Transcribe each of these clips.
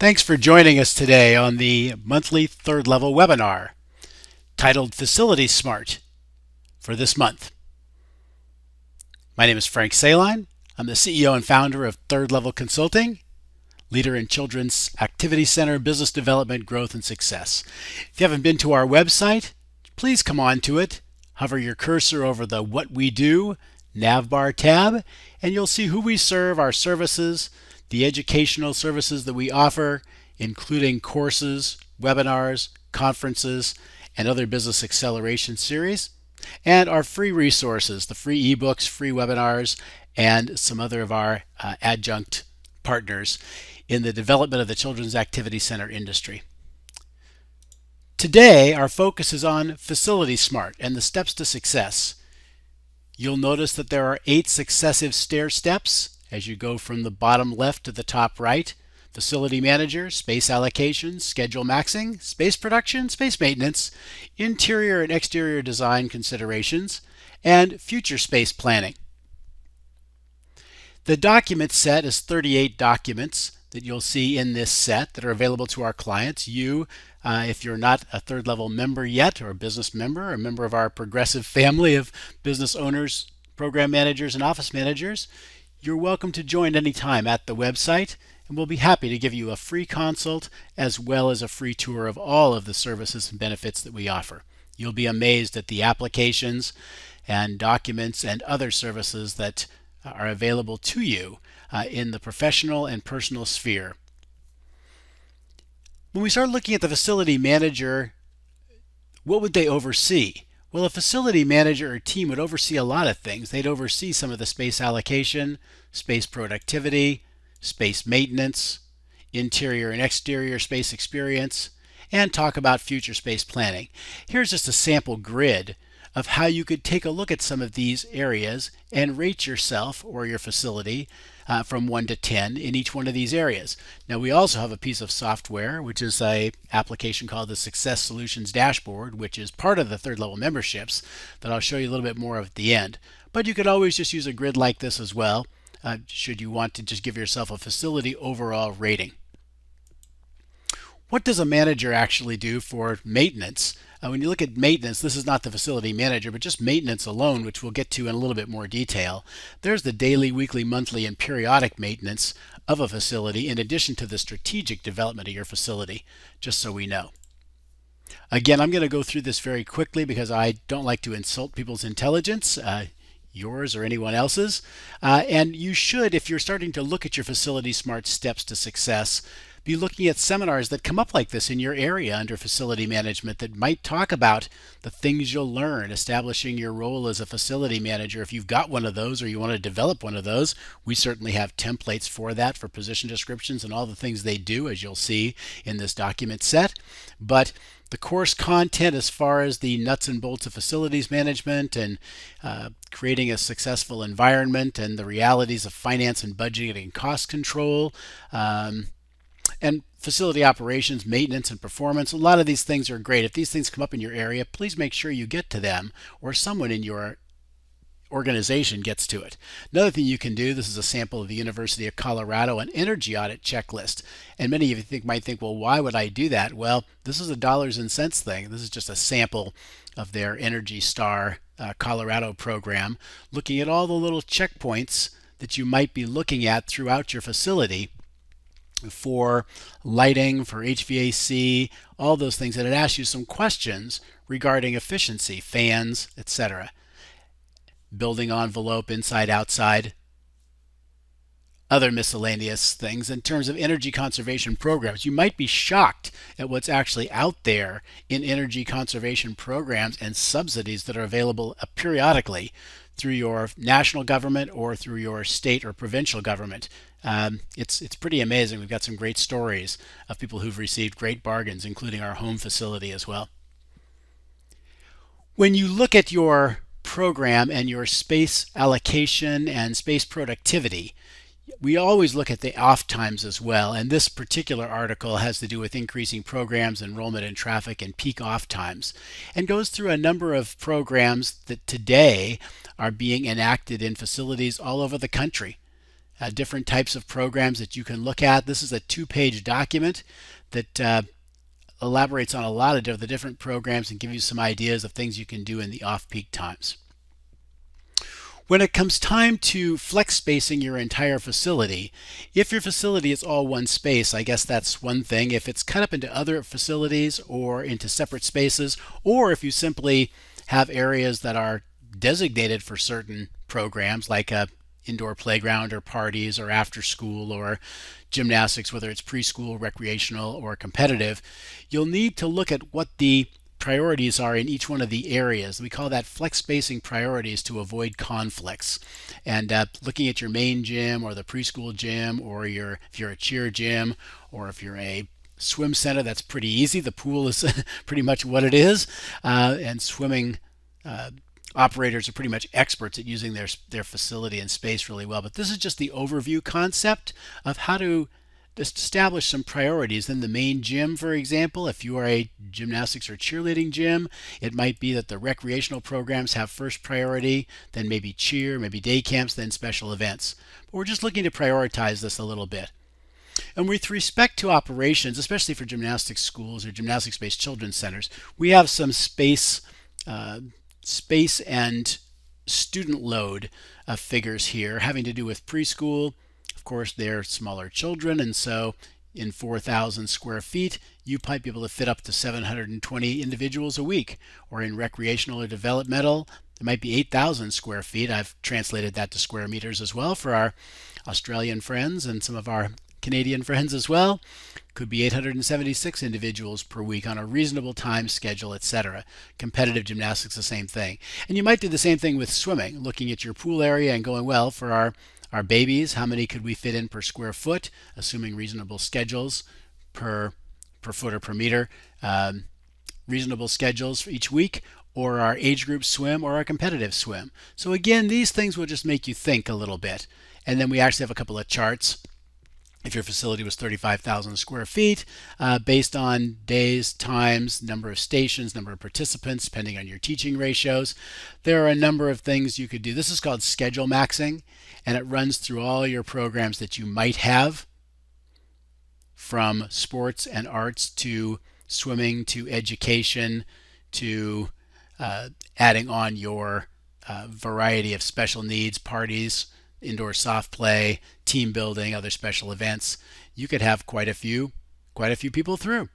Thanks for joining us today on the monthly third level webinar titled FacilitySmart for this month. My name is Frank Saline. I'm the CEO and founder of Third Level Consulting, leader in Children's Activity Center business development, growth, and success. If you haven't been to our website, please come on to it. Hover your cursor over the What We Do navbar tab, and you'll see who we serve, our services, the educational services that we offer, including courses, webinars, conferences, and other business acceleration series, and our free resources, the free ebooks, free webinars, and some other of our adjunct partners in the development of the Children's Activity Center industry. Today, our focus is on FacilitySmart and the steps to success. You'll notice that there are 8 successive stair steps as you go from the bottom left to the top right: facility manager, space allocation, schedule maxing, space production, space maintenance, interior and exterior design considerations, and future space planning. The document set is 38 documents that you'll see in this set that are available to our clients. If you're not a third level member yet, or a business member, or a member of our progressive family of business owners, program managers, and office managers, you're welcome to join anytime at the website, and we'll be happy to give you a free consult as well as a free tour of all of the services and benefits that we offer. You'll be amazed at the applications and documents and other services that are available to you in the professional and personal sphere. When we start looking at the facility manager, what would they oversee? Well, a facility manager or team would oversee a lot of things. They'd oversee some of the space allocation, space productivity, space maintenance, interior and exterior space experience, and talk about future space planning. Here's just a sample grid of how you could take a look at some of these areas and rate yourself or your facility from 1 to 10 in each one of these areas. Now, we also have a piece of software, which is an application called the Success Solutions Dashboard, which is part of the third level memberships that I'll show you a little bit more of at the end. But you could always just use a grid like this as well, should you want to just give yourself a facility overall rating. What does a manager actually do for maintenance? When you look at maintenance, this is not the facility manager, but just maintenance alone, which we'll get to in a little bit more detail. There's the daily, weekly, monthly, and periodic maintenance of a facility in addition to the strategic development of your facility, just so we know. Again, I'm going to go through this very quickly because I don't like to insult people's intelligence, yours or anyone else's. And you should, if you're starting to look at your FacilitySmart steps to success, be looking at seminars that come up like this in your area under facility management that might talk about the things you'll learn establishing your role as a facility manager. If you've got one of those or you want to develop one of those, we certainly have templates for that, for position descriptions and all the things they do, as you'll see in this document set. But the course content, as far as the nuts and bolts of facilities management and creating a successful environment and the realities of finance and budgeting and cost control, and facility operations, maintenance, and performance. A lot of these things are great. If these things come up in your area, please make sure you get to them or someone in your organization gets to it. Another thing you can do, this is a sample of the University of Colorado, an energy audit checklist. And many of you might think, well, why would I do that? Well, this is a dollars and cents thing. This is just a sample of their Energy Star Colorado program, looking at all the little checkpoints that you might be looking at throughout your facility for lighting, for HVAC, all those things. And it asks you some questions regarding efficiency, fans, etc. Building envelope, inside, outside, other miscellaneous things. In terms of energy conservation programs, you might be shocked at what's actually out there in energy conservation programs and subsidies that are available periodically through your national government or through your state or provincial government. It's pretty amazing. We've got some great stories of people who've received great bargains, including our home facility as well. When you look at your program and your space allocation and space productivity, we always look at the off times as well, and this particular article has to do with increasing programs, enrollment and traffic, and peak off times, and goes through a number of programs that today are being enacted in facilities all over the country. different types of programs that you can look at. This is a 2-page document that elaborates on a lot of the different programs and gives you some ideas of things you can do in the off-peak times. When it comes time to flex spacing your entire facility, if your facility is all one space, I guess that's one thing. If it's cut up into other facilities or into separate spaces, or if you simply have areas that are designated for certain programs like a indoor playground or parties or after school or gymnastics, whether it's preschool, recreational, or competitive, you'll need to look at what the priorities are in each one of the areas. We call that flex spacing priorities to avoid conflicts. And looking at your main gym or the preschool gym, or if you're a cheer gym, or if you're a swim center, that's pretty easy. The pool is pretty much what it is, and swimming operators are pretty much experts at using their facility and space really well. But this is just the overview concept of how to just establish some priorities. Then the main gym, for example, if you are a gymnastics or cheerleading gym, it might be that the recreational programs have first priority, then maybe cheer, maybe day camps, then special events. But we're just looking to prioritize this a little bit. And with respect to operations, especially for gymnastics schools or gymnastics-based children's centers, we have some space and student load figures here having to do with preschool. Of course, they're smaller children, and so in 4,000 square feet, you might be able to fit up to 720 individuals a week. Or in recreational or developmental, it might be 8,000 square feet. I've translated that to square meters as well for our Australian friends and some of our Canadian friends as well. Could be 876 individuals per week on a reasonable time schedule, etc. Competitive gymnastics, the same thing. And you might do the same thing with swimming, looking at your pool area and going, well, for our babies, how many could we fit in per square foot, assuming reasonable schedules per foot or per meter, reasonable schedules for each week, or our age group swim or our competitive swim. So again, these things will just make you think a little bit. And then we actually have a couple of charts. If your facility was 35,000 square feet, based on days, times, number of stations, number of participants, depending on your teaching ratios, there are a number of things you could do. This is called schedule maxing, and it runs through all your programs that you might have, from sports and arts to swimming to education to adding on your variety of special needs, parties, indoor soft play, team building, other special events. You could have quite a few people through.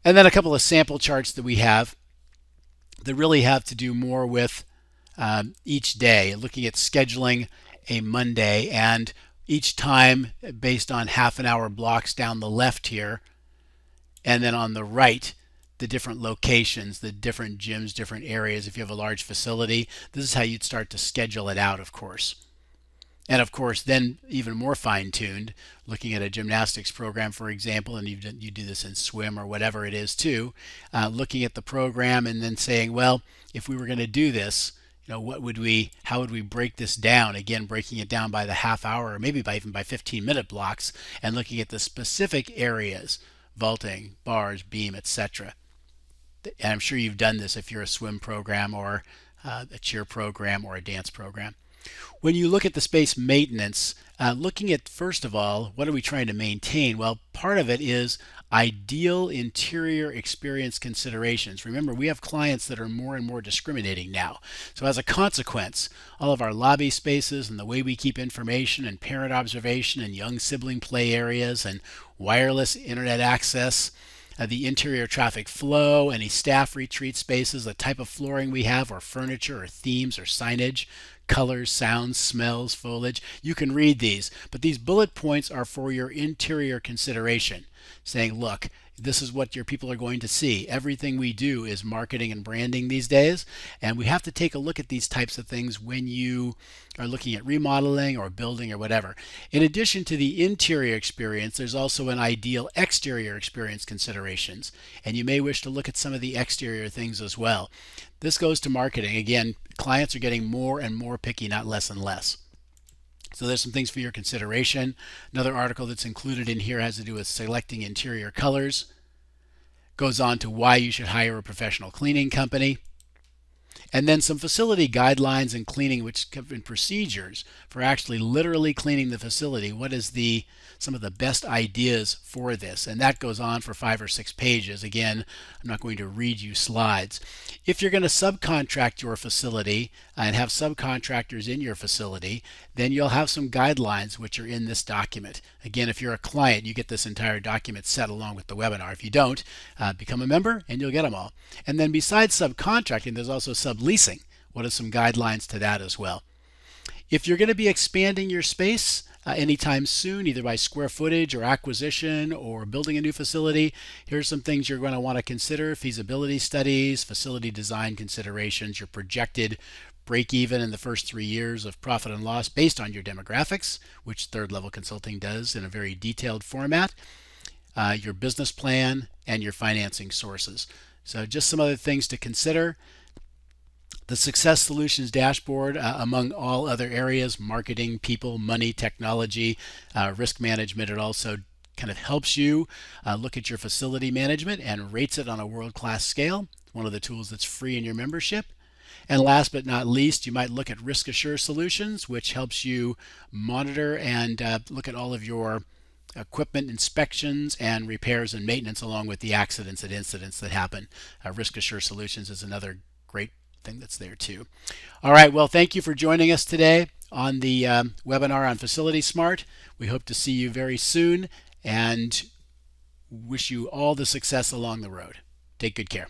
And then a couple of sample charts that we have that really have to do more with each day, looking at scheduling a Monday, and each time based on half an hour blocks down the left here, and then on the right, the different locations, the different gyms, different areas. If you have a large facility, this is how you'd start to schedule it out, of course. And of course, then even more fine-tuned, looking at a gymnastics program, for example, and you do this in swim or whatever it is too, looking at the program and then saying, well, if we were going to do this, how would we break this down? Again, breaking it down by the half hour or maybe even by 15-minute blocks, and looking at the specific areas, vaulting, bars, beam, etc. And I'm sure you've done this if you're a swim program or a cheer program or a dance program. When you look at the space maintenance, looking at, first of all, what are we trying to maintain? Well, part of it is ideal interior experience considerations. Remember, we have clients that are more and more discriminating now. So as a consequence, all of our lobby spaces and the way we keep information and parent observation and young sibling play areas and wireless internet access, the interior traffic flow, any staff retreat spaces, the type of flooring we have, or furniture, or themes, or signage, colors, sounds, smells, foliage. You can read these, but these bullet points are for your interior consideration, saying, look, this is what your people are going to see. Everything we do is marketing and branding these days, and we have to take a look at these types of things when you are looking at remodeling or building or whatever. In addition to the interior experience, there's also an ideal exterior experience considerations, and you may wish to look at some of the exterior things as well. This goes to marketing. Again, clients are getting more and more picky, not less and less. So there's some things for your consideration. Another article that's included in here has to do with selecting interior colors. Goes on to why you should hire a professional cleaning company. And then some facility guidelines and cleaning, which have been procedures for actually literally cleaning the facility. What is some of the best ideas for this? And that goes on for 5 or 6 pages. Again, I'm not going to read you slides. If you're going to subcontract your facility and have subcontractors in your facility, then you'll have some guidelines which are in this document. Again, if you're a client, you get this entire document set along with the webinar. If you don't, become a member and you'll get them all. And then besides subcontracting, there's also subleasing. What are some guidelines to that as well? If you're going to be expanding your space anytime soon, either by square footage or acquisition or building a new facility, here's some things you're going to want to consider: feasibility studies, facility design considerations, your projected break even in the first 3 years of profit and loss based on your demographics, which third level consulting does in a very detailed format, your business plan, and your financing sources. So just some other things to consider. The Success Solutions dashboard, among all other areas, marketing, people, money, technology, risk management, it also kind of helps you look at your facility management and rates it on a world-class scale. One of the tools that's free in your membership. And last but not least, you might look at Risk Assure Solutions, which helps you monitor and look at all of your equipment inspections and repairs and maintenance, along with the accidents and incidents that happen. Risk Assure Solutions is another great thing that's there too. All right, well, thank you for joining us today on the webinar on FacilitySmart. We hope to see you very soon and wish you all the success along the road. Take good care.